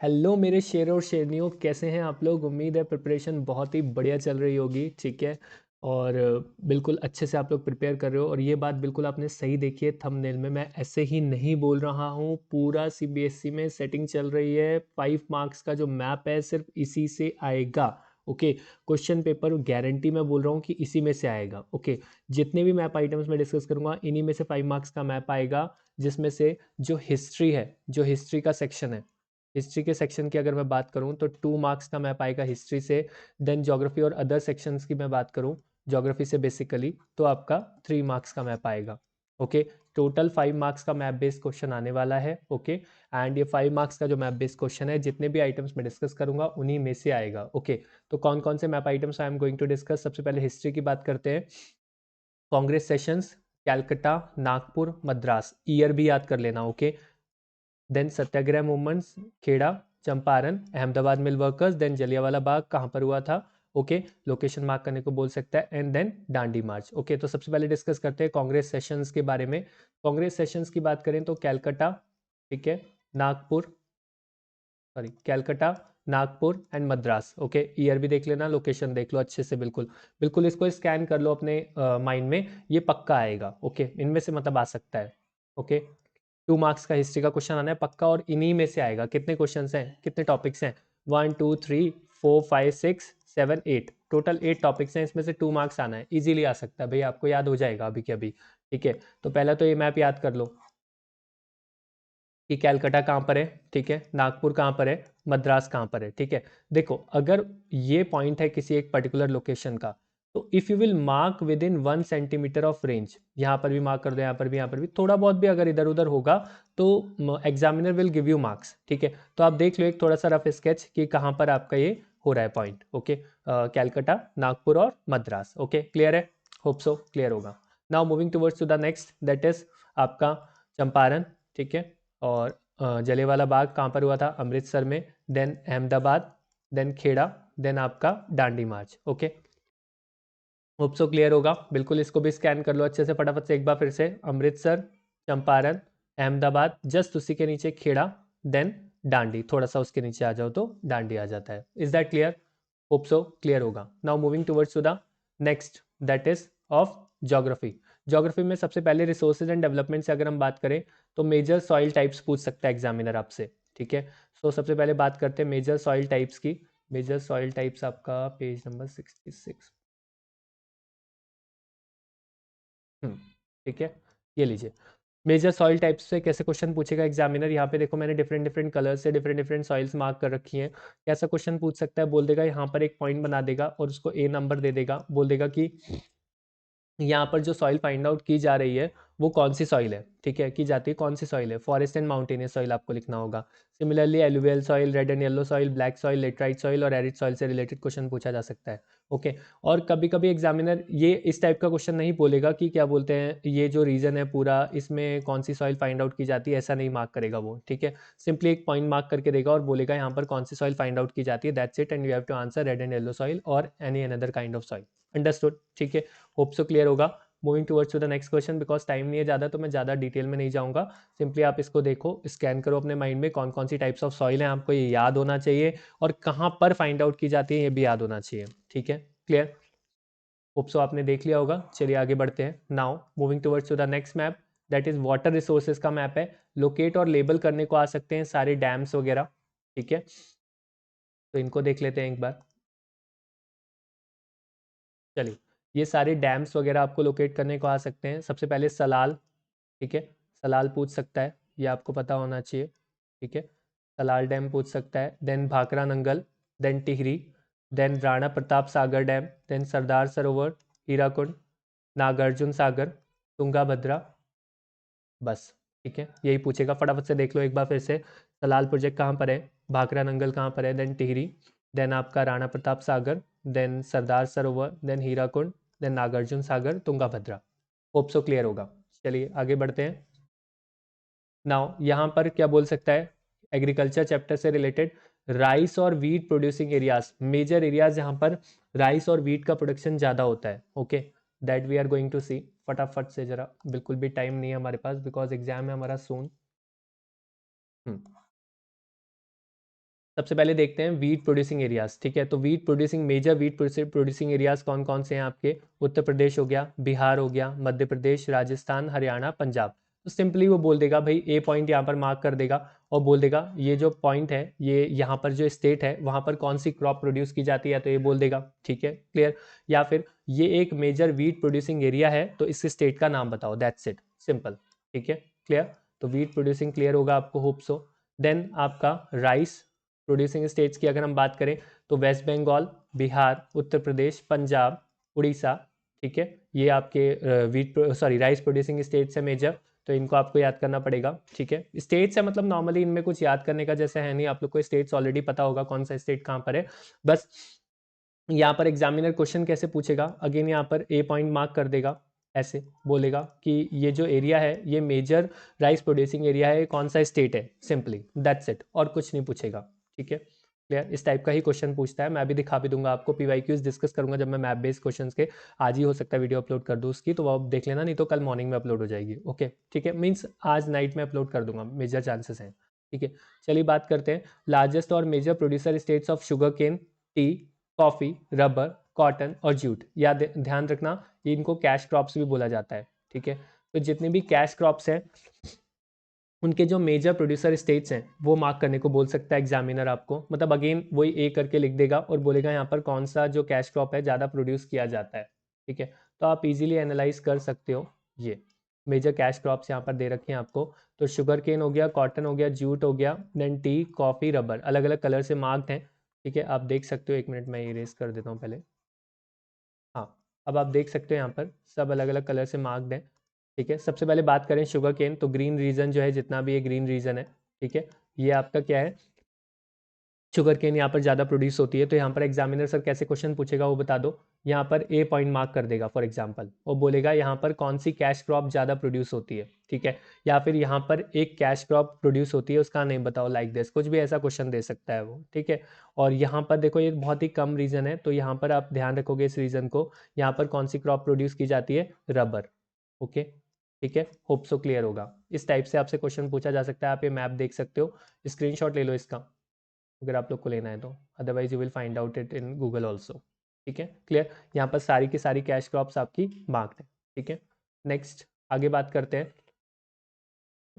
Hello मेरे शेर और शेरनियों, कैसे हैं आप लोग। उम्मीद है प्रिपरेशन बहुत ही बढ़िया चल रही होगी। ठीक है। और बिल्कुल अच्छे से आप लोग प्रिपेयर कर रहे हो। और ये बात बिल्कुल आपने सही देखी है, थंबनेल में मैं ऐसे ही नहीं बोल रहा हूँ। पूरा सीबीएसई में सेटिंग चल रही है। 5 मार्क्स का जो मैप है सिर्फ इसी से आएगा। ओके। क्वेश्चन पेपर गारंटी मैं बोल रहा हूँ कि इसी में से आएगा। ओके। जितने भी मैप आइटम्स मैं डिस्कस करूंगा इन्हीं में से 5 मार्क्स का मैप आएगा, जिसमें से जो हिस्ट्री है, जो हिस्ट्री का सेक्शन है, हिस्ट्री के सेक्शन की अगर मैं बात करूं तो 2 मार्क्स का मैप आएगा हिस्ट्री से। देन ज्योग्राफी और अदर सेक्शंस की मैं बात करूं ज्योग्राफी से बेसिकली, तो आपका 3 मार्क्स का मैप आएगा। ओके। टोटल 5 मार्क्स का मैप बेस्ड क्वेश्चन आने वाला है। ओके। एंड ये 5 मार्क्स का जो मैप बेस्ड क्वेश्चन है, जितने भी आइटम्स मैं डिस्कस करूंगा उन्हीं में से आएगा। ओके। तो कौन कौन से map items I am going to discuss. सबसे पहले हिस्ट्री की बात करते हैं। कांग्रेस सेशंस, कैलकटा, नागपुर, मद्रास, ईयर भी याद कर लेना। Okay. Then satyagraha movements, Kheda, Champaran, Ahmedabad mill workers, then Jallianwala Bagh कहाँ पर हुआ था। ओके। लोकेशन मार्क करने को बोल सकता है। And then Dandi march. Okay. तो सबसे पहले डिस्कस करते हैं कांग्रेस सेशंस के बारे में। कांग्रेस सेशंस की बात करें तो कैलकटा, ठीक है, Nagpur, sorry Calcutta, Nagpur and Madras. Okay. Year भी देख लेना, लोकेशन देख लो अच्छे से। बिल्कुल बिल्कुल इसको स्कैन कर लो अपने माइंड में, ये पक्का आएगा। ओके। इनमें से मतलब आ सकता है। ओके। 2 मार्क्स का हिस्ट्री का क्वेश्चन आना है पक्का, और इन्हीं में से आएगा। कितने क्वेश्चन हैं, कितने टॉपिक्स हैं? 1 2 3 4 5 6 7 8, टोटल 8 टॉपिक्स हैं। इसमें से 2 मार्क्स आना है, इजीली आ सकता है भाई, आपको याद हो जाएगा अभी के अभी। ठीक है। तो पहला तो ये मैप याद कर लो कि कैलकाटा कहाँ पर है, ठीक है, नागपुर कहाँ पर है, मद्रास कहाँ पर है। ठीक है। देखो, अगर ये पॉइंट है किसी एक पर्टिकुलर लोकेशन का, तो if you will mark with in 1 centimetre of range, यहाँ पर भी मार्क कर दो, यहाँ पर भी, यहाँ पर भी, थोड़ा बहुत भी अगर इधर उधर होगा तो examiner will give you marks. ठीक है। तो आप देख लो एक थोड़ा सा रफ स्केच कि कहाँ पर आपका ये हो रहा है पॉइंट। ओके। कैलकाटा, नागपुर और मद्रास। ओके। क्लियर है? होप सो क्लियर होगा। Now moving towards to the next, that is आपका चंपारण। ठीक है। और जलियांवाला बाग कहाँ पर हुआ था? अमृतसर में। Then Ahmedabad, then Kheda, then आपका Dandi march. Okay. Hope so clear होगा। बिल्कुल इसको भी स्कैन कर लो अच्छे से फटाफट से एक बार फिर से। अमृतसर, चंपारण, अहमदाबाद, जस्ट उसी के नीचे खेड़ा, देन दांडी, थोड़ा सा उसके नीचे आ जाओ तो दांडी आ जाता है। Is that clear? Hope so clear होगा। Now moving towards to the next, that is of geography. Geography में सबसे पहले रिसोर्सेज एंड डेवलपमेंट से अगर हम बात करें तो मेजर सॉइल टाइप्स पूछ सकता है एग्जामिनर आपसे। ठीक है। सो सबसे पहले बात करते हैं मेजर सॉइल टाइप्स की। मेजर सॉइल टाइप्स आपका पेज नंबर 66। ठीक है। ये लीजिए। मेजर सॉइल टाइप्स से कैसे क्वेश्चन पूछेगा एग्जामिनर, यहाँ पे देखो मैंने डिफरेंट डिफरेंट कलर से डिफरेंट डिफरेंट सॉइल्स मार्क कर रखी हैं। कैसा क्वेश्चन पूछ सकता है? बोल देगा यहाँ पर एक पॉइंट बना देगा और उसको ए नंबर दे देगा, बोल देगा कि यहाँ पर जो सॉइल फाइंड आउट की जा रही है वो कौन सी सॉइल है। ठीक है। की जाती है कौन सी सॉइल है? फॉरेस्ट एंड माउंटेनियस सॉइल आपको लिखना होगा। Similarly alluvial soil, red and yellow soil, black soil, laterite soil और एरिड सॉइल से रिलेटेड क्वेश्चन पूछा जा सकता है। ओके। और कभी कभी एग्जामिनर ये इस टाइप का क्वेश्चन नहीं बोलेगा कि क्या बोलते हैं ये जो रीजन है पूरा इसमें कौन सी सॉइल फाइंड आउट की जाती है, ऐसा नहीं मार्क करेगा वो। ठीक है। सिंपली एक पॉइंट मार्क करके देगा और बोलेगा यहाँ पर कौन सी सॉइल फाइंड आउट की जाती है, that's it, and you have to answer red and yellow soil और any another kind of soil. Understood? ठीक है। होप सो क्लियर होगा। Moving towards to the next question, because time नहीं है ज़्यादा तो मैं ज़्यादा डिटेल में नहीं जाऊँगा। सिंपली आप इसको देखो, स्कैन करो अपने माइंड में, कौन कौन सी टाइप्स ऑफ सॉइल हैं आपको ये याद होना चाहिए, और कहाँ पर फाइंड आउट की जाती है ये भी याद होना चाहिए। ठीक है। क्लियर? होप सो आपने देख लिया होगा। चलिए आगे बढ़ते हैं। Now moving towards to the next map, that is water resources का मैप है। लोकेट और लेबल करने को आ सकते हैं सारे डैम्स वगैरह। ठीक है। तो इनको देख लेते हैं एक बार। चलिए, ये सारे डैम्स वगैरह आपको लोकेट करने को आ सकते हैं। सबसे पहले सलाल। ठीक है। सलाल पूछ सकता है, ये आपको पता होना चाहिए। ठीक है। सलाल डैम पूछ सकता है। Then Bhakra Nangal, then Tehri, then Rana Pratap Sagar dam, then Sardar Sarovar, Hirakud, Nagarjuna Sagar, Tunga भद्रा, बस। ठीक है। यही पूछेगा, फटाफट से देख लो एक बार फिर से। सलाल प्रोजेक्ट कहाँ पर है, भाखरा नंगल कहाँ पर है, देन टिहरी, देन आपका राणा प्रताप सागर, देन सरदार सरोवर, देन हीराकुंड, देन नागार्जुन सागर, तुंगा भद्रा। होप सो क्लियर होगा। चलिए आगे बढ़ते हैं। नाउ यहाँ पर क्या बोल सकता है एग्रीकल्चर चैप्टर से रिलेटेड? राइस और wheat producing areas, major areas जहाँ पर राइस और वीट का प्रोडक्शन ज़्यादा होता है। Okay. That we are going to see. फटाफट से जरा, बिल्कुल भी टाइम नहीं है हमारे पास बिकॉज एग्जाम है हमारा सून। सबसे पहले देखते हैं वीट प्रोड्यूसिंग एरियाज, ठीक है। तो wheat producing major wheat producing areas कौन कौन से हैं आपके? उत्तर प्रदेश हो गया, बिहार हो गया, मध्य प्रदेश, राजस्थान, हरियाणा, पंजाब। तो सिंपली वो बोल देगा भाई, ए पॉइंट यहाँ पर मार्क कर देगा और बोल देगा ये जो पॉइंट है, ये यहाँ पर जो स्टेट है वहाँ पर कौन सी क्रॉप प्रोड्यूस की जाती है, तो ये बोल देगा, ठीक है, क्लियर। या फिर ये एक मेजर वीट प्रोड्यूसिंग एरिया है तो इस स्टेट का नाम बताओ, दैट्स इट, सिंपल, ठीक है, क्लियर। तो वीट प्रोड्यूसिंग क्लियर होगा आपको, होप सो। देन आपका राइस प्रोड्यूसिंग स्टेट्स की अगर हम बात करें तो वेस्ट बंगाल, बिहार, उत्तर प्रदेश, पंजाब, उड़ीसा, ठीक है, ये आपके राइस प्रोड्यूसिंग स्टेट्स है मेजर, तो इनको आपको याद करना पड़ेगा, ठीक है। स्टेट्स है मतलब नॉर्मली इनमें कुछ याद करने का जैसे है नहीं, आप लोग को स्टेट्स ऑलरेडी पता होगा कौन सा स्टेट कहाँ पर है। बस यहाँ पर एग्जामिनर क्वेश्चन कैसे पूछेगा, अगेन यहाँ पर ए पॉइंट मार्क कर देगा, ऐसे बोलेगा कि ये जो एरिया है ये मेजर राइस प्रोड्यूसिंग एरिया है, कौन सा स्टेट है, सिंपली दैट्स इट, और कुछ नहीं पूछेगा, ठीक है, क्लियर। इस टाइप का ही क्वेश्चन पूछता है, मैं भी दिखा भी दूंगा आपको, पीवाईक्यूज डिस्कस करूंगा जब मैं मैप बेस्ड क्वेश्चंस के, आज ही हो सकता है वीडियो अपलोड कर दूँ उसकी, तो वो आप देख लेना, नहीं तो कल मॉर्निंग में अपलोड हो जाएगी, ओके, ठीक है, मीन्स आज नाइट में अपलोड कर दूंगा, मेजर चांसेस हैं, ठीक है। चलिए बात करते हैं लार्जेस्ट और major producer states of sugar cane, tea, coffee, rubber, cotton और जूट। याद ध्यान रखना इनको कैश क्रॉप्स भी बोला जाता है, ठीक है। तो जितने भी कैश क्रॉप्स हैं उनके जो मेजर प्रोड्यूसर स्टेट्स हैं वो मार्क करने को बोल सकता है एग्जामिनर आपको, मतलब अगेन वही ए करके लिख देगा और बोलेगा यहाँ पर कौन सा जो कैश क्रॉप है ज़्यादा प्रोड्यूस किया जाता है, ठीक है। तो आप इजीली एनालाइज कर सकते हो, ये मेजर कैश क्रॉप्स यहाँ पर दे रखे हैं आपको। तो शुगर केन हो गया, कॉटन हो गया, जूट हो गया, देन टी, कॉफ़ी, रबर, अलग अलग कलर से मार्क्ड हैं, ठीक है। आप देख सकते हो, एक मिनट मैं इरेज कर देता हूँ पहले, हाँ, अब आप देख सकते हो यहाँ पर सब अलग अलग कलर से मार्क्ड है, ठीक है। सबसे पहले बात करें शुगर केन, तो ग्रीन रीजन जो है, जितना भी ये ग्रीन रीजन है, ठीक है, ये आपका क्या है, शुगर केन यहाँ पर ज़्यादा प्रोड्यूस होती है। तो यहाँ पर एग्जामिनर सर कैसे क्वेश्चन पूछेगा वो बता दो, यहाँ पर ए पॉइंट मार्क कर देगा फॉर एग्जाम्पल, वो बोलेगा यहाँ पर कौन सी कैश क्रॉप ज़्यादा प्रोड्यूस होती है, ठीक है। या फिर यहाँ पर एक कैश क्रॉप प्रोड्यूस होती है उसका नेम बताओ, लाइक दिस, कुछ भी ऐसा क्वेश्चन दे सकता है वो, ठीक है। और यहाँ पर देखो ये बहुत ही कम रीजन है, तो यहाँ पर आप ध्यान रखोगे इस रीजन को, यहाँ पर कौन सी क्रॉप प्रोड्यूस की जाती है, रबर, ओके, ठीक है, होप सो क्लियर होगा। इस टाइप से आपसे क्वेश्चन पूछा जा सकता है, आप ये मैप देख सकते हो, स्क्रीनशॉट ले लो इसका अगर आप लोग को लेना है तो, otherwise you will find out it in Google also, ठीक है, क्लियर। यहाँ पर सारी की सारी कैश क्रॉप्स आपकी मार्क्ड है, ठीक है। नेक्स्ट आगे बात करते हैं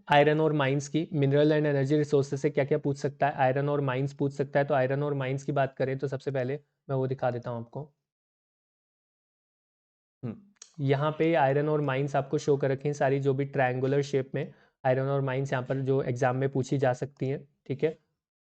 आयरन और माइंस की, मिनरल एंड एनर्जी रिसोर्सेज से क्या क्या पूछ सकता है, आयरन और माइंस पूछ सकता है। तो आयरन और माइंस की बात करें तो सबसे पहले मैं वो दिखा देता हूँ आपको, यहाँ पे आयरन और माइंस आपको शो कर रखी हैं सारी, जो भी ट्रायंगुलर शेप में आयरन और माइंस यहाँ पर जो एग्जाम में पूछी जा सकती हैं, ठीक है।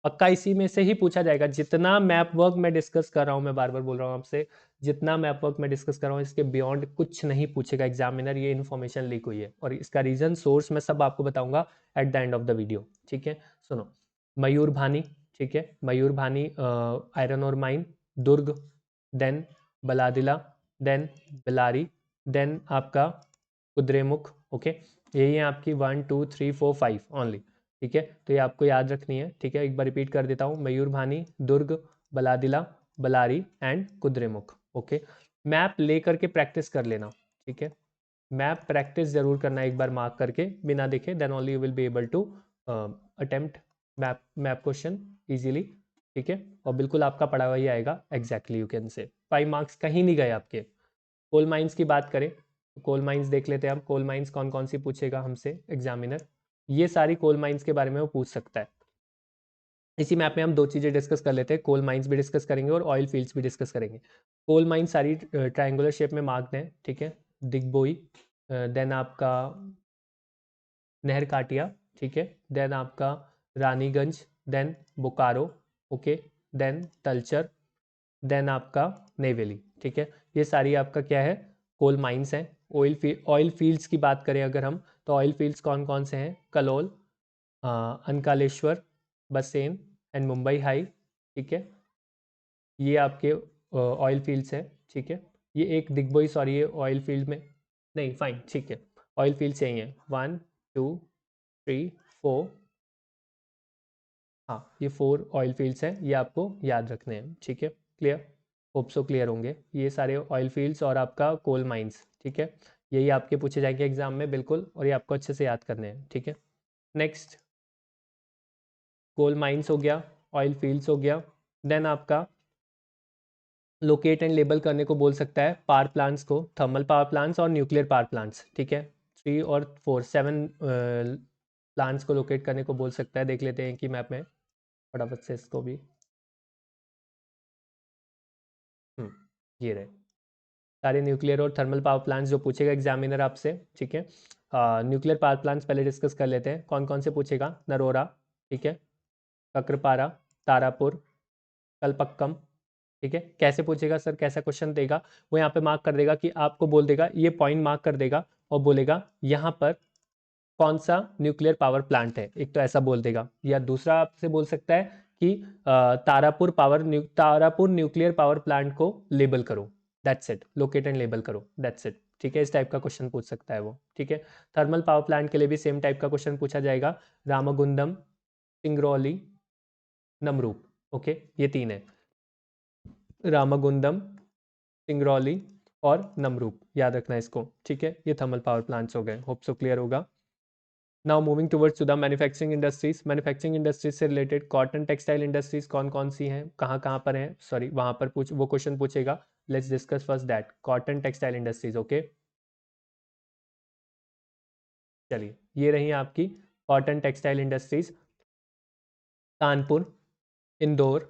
पक्का इसी में से ही पूछा जाएगा, जितना मैप वर्क मैं डिस्कस कर रहा हूँ, मैं बार बार बोल रहा हूँ आपसे, जितना मैप वर्क मैं डिस्कस कर रहा हूँ इसके बियॉन्ड कुछ नहीं पूछेगा एग्जामिनर, ये इन्फॉर्मेशन लीक हुई है और इसका रीजन सोर्स मैं सब आपको बताऊंगा at the end of the video, ठीक है। सुनो, मयूर भानी, ठीक है, मयूर भानी आयरन और माइन, दुर्ग, देन बलादिला, देन बेलारी, देन आपका कुद्रेमुख, ओके, यही है आपकी 1 2 3 4 5 ओनली, ठीक है। तो ये आपको याद रखनी है, ठीक है। एक बार रिपीट कर देता हूँ, मयूरभानी, दुर्ग, बलादिला, Bellary and Kudremukh, okay. Map ले करके प्रैक्टिस कर लेना, ठीक है, मैप प्रैक्टिस जरूर करना एक बार मार्क करके, बिना देखे, then only you will be able to attempt map question easily, ठीक है। और बिल्कुल आपका पढ़ा हुआ ही आएगा एग्जैक्टली, यू कैन से 5 मार्क्स कहीं नहीं गए आपके। कोल माइंस की बात करें, कोल माइंस देख लेते हैं हम, कोल माइंस कौन कौन सी पूछेगा हमसे एग्जामिनर, ये सारी कोल माइंस के बारे में वो पूछ सकता है। इसी मैप में हम दो चीज़ें डिस्कस कर लेते हैं, कोल माइंस भी डिस्कस करेंगे और ऑयल फील्ड्स भी डिस्कस करेंगे। कोल माइंस सारी ट्रायंगुलर शेप में मार्क्ड हैं, ठीक है, दिग्बोई, देन आपका नहर काटिया, ठीक है, देन आपका Raniganj, then Bokaro, okay, then Talcher, then आपका नेवेली, ठीक है। ये सारी आपका क्या है, कोल माइंस हैं। ऑयल फील्ड्स की बात करें अगर हम, तो ऑयल फील्ड्स कौन कौन से हैं, कलोल, अनकालेश्वर, बसेन एंड मुंबई हाई, ठीक है, ये आपके ऑयल फील्ड्स हैं, ठीक है। ये एक दिग्बोई, सॉरी ये ऑयल फील्ड में नहीं, फाइन, ठीक है, ऑयल फील्ड्स यही हैं, 1 2 3 4, हाँ ये 4 ऑयल फील्ड्स हैं, ये आपको याद रखने हैं, ठीक है, क्लियर, होप सो क्लियर होंगे ये सारे ऑयल फील्ड्स और आपका कोल माइंस, ठीक है। यही आपके पूछे जाएंगे एग्जाम में बिल्कुल, और ये आपको अच्छे से याद करने हैं, ठीक है। नेक्स्ट, कोल माइंस हो गया, ऑयल फील्ड्स हो गया। देन आपका लोकेट एंड लेबल करने को बोल सकता है पावर प्लांट्स को, थर्मल पावर प्लांट्स और न्यूक्लियर पावर प्लांट्स, ठीक है। 3 और 4 7 प्लांट्स को लोकेट करने को बोल सकता है। देख लेते हैं कि मैप में फटाफट से इसको भी। ये रहे सारे न्यूक्लियर और थर्मल पावर प्लांट्स जो पूछेगा एग्जामिनर आपसे, ठीक है। न्यूक्लियर पावर प्लांट्स पहले डिस्कस कर लेते हैं कौन कौन से पूछेगा। नरोरा, ठीक है, ककरपारा, तारापुर, कलपक्कम, ठीक है। कैसे पूछेगा सर, कैसा क्वेश्चन देगा, वो यहाँ पे मार्क कर देगा कि आपको बोल देगा, ये पॉइंट मार्क कर देगा और बोलेगा यहाँ पर कौन सा न्यूक्लियर पावर प्लांट है। एक तो ऐसा बोल देगा, या दूसरा आपसे बोल सकता है कि तारापुर न्यूक्लियर पावर प्लांट को लेबल करो, that's it, locate and label करो, दैट्स इट, ठीक है। इस टाइप का क्वेश्चन पूछ सकता है वो, ठीक है। थर्मल पावर प्लांट के लिए भी सेम टाइप का क्वेश्चन पूछा जाएगा, रामगुंडम, सिंगरौली, नमरूप, ओके, ये 3 है, रामगुंडम, सिंगरौली और नमरूप, याद रखना इसको, ठीक है। ये थर्मल पावर प्लांट्स हो गए, होप सो क्लियर होगा। Now moving towards to the manufacturing industries. Manufacturing industries से रिलेटेड कॉटन टेक्सटाइल इंडस्ट्रीज कौन कौन सी हैं, कहाँ कहाँ पर हैं, सॉरी वहाँ पर पूछ वो क्वेश्चन पूछेगा। Let's discuss first that cotton textile industries, okay. चलिए, ये रही आपकी cotton textile industries, Kanpur, Indore,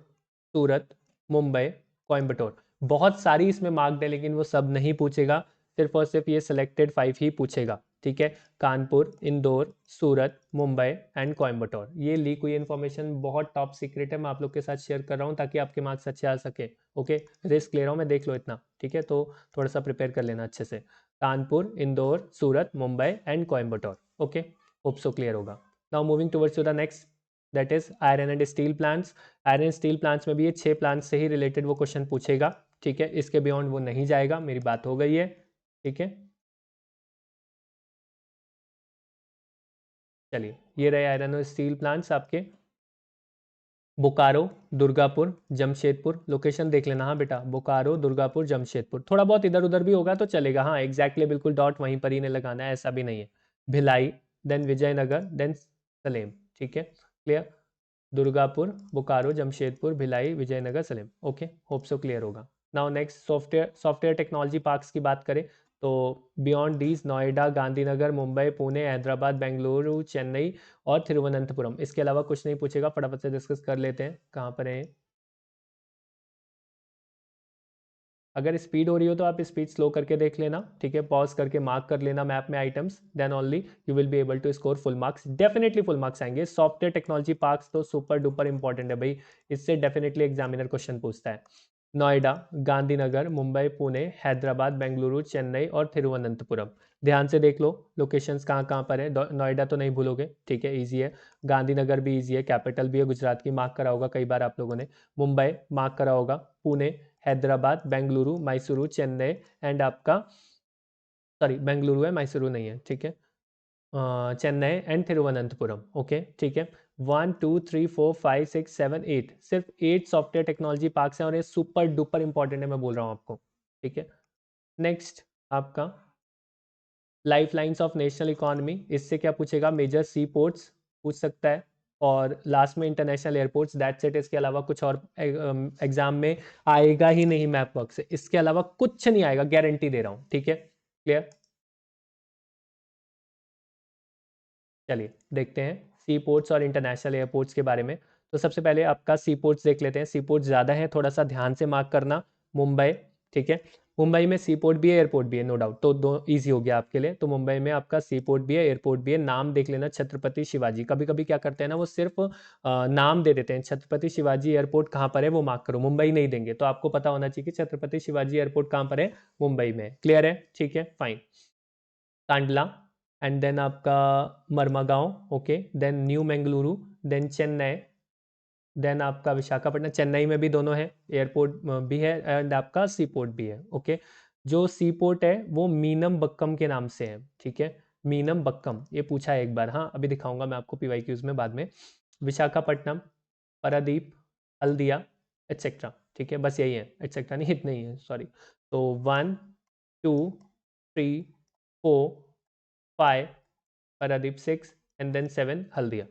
Surat, Mumbai, Coimbatore. बहुत सारी इसमें मार्क्ड है लेकिन वो सब नहीं पूछेगा, सिर्फ और सिर्फ ये सिलेक्टेड 5 ही पूछेगा, ठीक है। कानपुर, इंदौर, सूरत, मुंबई एंड कोयम्बटूर। ये लीक हुई इन्फॉर्मेशन बहुत टॉप सीक्रेट है, मैं आप लोग के साथ शेयर कर रहा हूँ ताकि आपके मार्क्स अच्छे आ सके, ओके। रिस्क ले रहा हूँ मैं, देख लो इतना, ठीक है। तो थोड़ा सा प्रिपेयर कर लेना अच्छे से। Kanpur, Indore, Surat, Mumbai and Coimbatore, okay. Hope so clear होगा। Now moving towards to the next, that is iron and steel plants. Iron steel plants में भी ये 6 प्लांट्स से ही रिलेटेड वो क्वेश्चन पूछेगा, ठीक है। इसके बियॉन्ड वो नहीं जाएगा, मेरी बात हो गई है, ठीक है। चलिए, ये रहे आयरन और स्टील प्लांट्स आपके, बोकारो, दुर्गापुर, जमशेदपुर। लोकेशन देख लेना, हाँ बेटा, बोकारो, दुर्गापुर, जमशेदपुर। थोड़ा बहुत इधर उधर भी होगा तो चलेगा, हाँ एग्जैक्टली बिल्कुल डॉट वहीं पर ही नहीं लगाना है, ऐसा भी नहीं है। भिलाई, देन विजयनगर, देन सलेम, ठीक है, clear. Durgapur, Bokaro, Jamshedpur, Bhilai, Vijayanagar, Salem, okay. Hope so clear होगा। Now next software technology parks की बात करें तो बियॉन्ड दीज नोएडा, गांधीनगर, मुंबई, पुणे, हैदराबाद, बेंगलुरु, चेन्नई और तिरुवनंतपुरम। इसके अलावा कुछ नहीं पूछेगा, फटाफट से डिस्कस कर लेते हैं कहाँ पर है। अगर स्पीड हो रही हो तो आप स्पीड स्लो करके देख लेना, ठीक है, पॉज करके मार्क कर लेना मैप में items, then only you will be able to score full marks. Definitely full marks आएंगे। सॉफ्टवेयर टेक्नोलॉजी पार्क्स तो सुपर डुपर इंपॉर्टेंट है भाई, इससे डेफिनेटली एग्जामिनर क्वेश्चन पूछता है। नोएडा, गांधीनगर, मुंबई, पुणे, हैदराबाद, बेंगलुरु, चेन्नई और तिरुवनंतपुरम। ध्यान से देख लो लोकेशंस कहाँ कहाँ पर है। नोएडा तो नहीं भूलोगे, ठीक है, इजी है। गांधीनगर भी इजी है, कैपिटल भी है गुजरात की, मार्क करा होगा कई बार आप लोगों ने। मुंबई मार्क करा होगा, पुणे, हैदराबाद, बेंगलुरु, मैसूरू, चेन्नई एंड आपका, सॉरी बेंगलुरु है, मैसूरू नहीं है, ठीक है, चेन्नई एंड तिरुवनंतपुरम, ओके, ठीक है। 1 2 3 4 5 6 7 8, सिर्फ 8 सॉफ्टवेयर टेक्नोलॉजी पार्क्स हैं और ये सुपर डुपर इंपॉर्टेंट है, मैं बोल रहा हूँ आपको, ठीक है। नेक्स्ट आपका life lines of national economy, इससे क्या पूछेगा, मेजर सी पोर्ट्स पूछ सकता है, और लास्ट में इंटरनेशनल एयरपोर्ट्स, दैट्स इट। इसके अलावा कुछ और एग्जाम में आएगा ही नहीं मैप वर्क से, इसके अलावा कुछ नहीं आएगा, गारंटी दे रहा हूँ, ठीक है, क्लियर। चलिए देखते हैं सी पोर्ट्स और इंटरनेशनल एयरपोर्ट्स के बारे में। तो सबसे पहले आपका सी पोर्ट्स देख लेते हैं। सी पोर्ट ज़्यादा है, थोड़ा सा ध्यान से मार्क करना। मुंबई, ठीक है, मुंबई में सी पोर्ट भी है, एयरपोर्ट भी है, नो डाउट, तो दो इजी हो गया आपके लिए। तो मुंबई में आपका सी पोर्ट भी है, एयरपोर्ट भी है। नाम देख लेना, छत्रपति शिवाजी। कभी कभी क्या करते हैं ना, वो सिर्फ नाम दे देते हैं, छत्रपति शिवाजी एयरपोर्ट कहाँ पर है वो मार्क करो, मुंबई नहीं देंगे। तो आपको पता होना चाहिए कि छत्रपति शिवाजी एयरपोर्ट कहाँ पर है, मुंबई में, क्लियर है, ठीक है, फाइन। कांडला, एंड देन आपका Marmagao, okay, then New Mangaluru, then Chennai, then आपका विशाखापट्टनम। चेन्नई में भी दोनों है, एयरपोर्ट भी है एंड आपका सी पोर्ट भी है, ओके। जो सी पोर्ट है वो मीनम बक्कम के नाम से है, ठीक है, मीनम बक्कम, ये पूछा है एक बार, हाँ अभी दिखाऊंगा मैं आपको पीवाईक्यूज में बाद में। विशाखापट्टनम, पारादीप, हल्दिया, एटसेट्रा, ठीक है, बस यही है, एटसेट्रा नहीं, इतने ही है, सॉरी। तो 1 2 3 4 5 Paradip 6 and then 7 Haldia.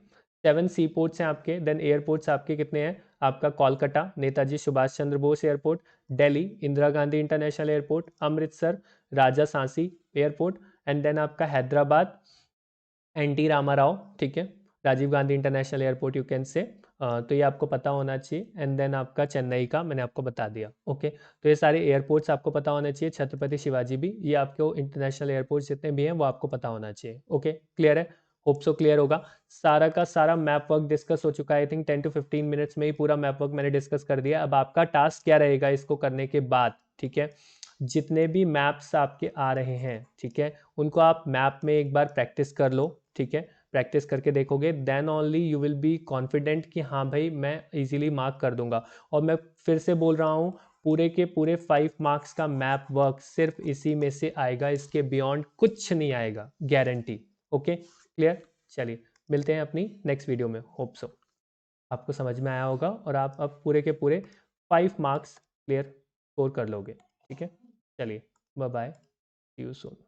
7 sea ports हैं आपके। देन एयरपोर्ट्स आपके कितने हैं? आपका Kolkata Netaji Subhash Chandra Bose airport, Delhi Indira Gandhi international airport, Amritsar Raja Sansi airport, and then आपका हैदराबाद एनटी रामाराव, ठीक है, Rajiv Gandhi international airport you can say. तो ये आपको पता होना चाहिए। एंड देन आपका चेन्नई का मैंने आपको बता दिया। ओके, तो ये सारे एयरपोर्ट्स आपको पता होने चाहिए। छत्रपति शिवाजी भी, ये आपके इंटरनेशनल एयरपोर्ट्स जितने भी हैं वो आपको पता होना चाहिए। ओके, क्लियर है? होप सो क्लियर होगा। सारा का सारा मैप वर्क डिस्कस हो चुका है। आई थिंक 10 to 15 मिनट्स में ही पूरा मैप वर्क मैंने डिस्कस कर दिया। अब आपका टास्क क्या रहेगा इसको करने के बाद, ठीक है, जितने भी मैप्स आपके आ रहे हैं, ठीक है, उनको आप मैप में एक बार प्रैक्टिस कर लो, ठीक है। प्रैक्टिस करके देखोगे then only you will be confident कि हाँ भाई मैं इजीली मार्क कर दूंगा। और मैं फिर से बोल रहा हूँ, पूरे के पूरे 5 मार्क्स का मैप वर्क सिर्फ इसी में से आएगा, इसके बियॉन्ड कुछ नहीं आएगा, गारंटी। Okay, clear? चलिए मिलते हैं अपनी नेक्स्ट वीडियो में। होप सो आपको समझ में आया होगा और आप अब पूरे के पूरे 5 मार्क्स क्लियर स्कोर कर लोगे। ठीक है, चलिए bye bye, see you soon.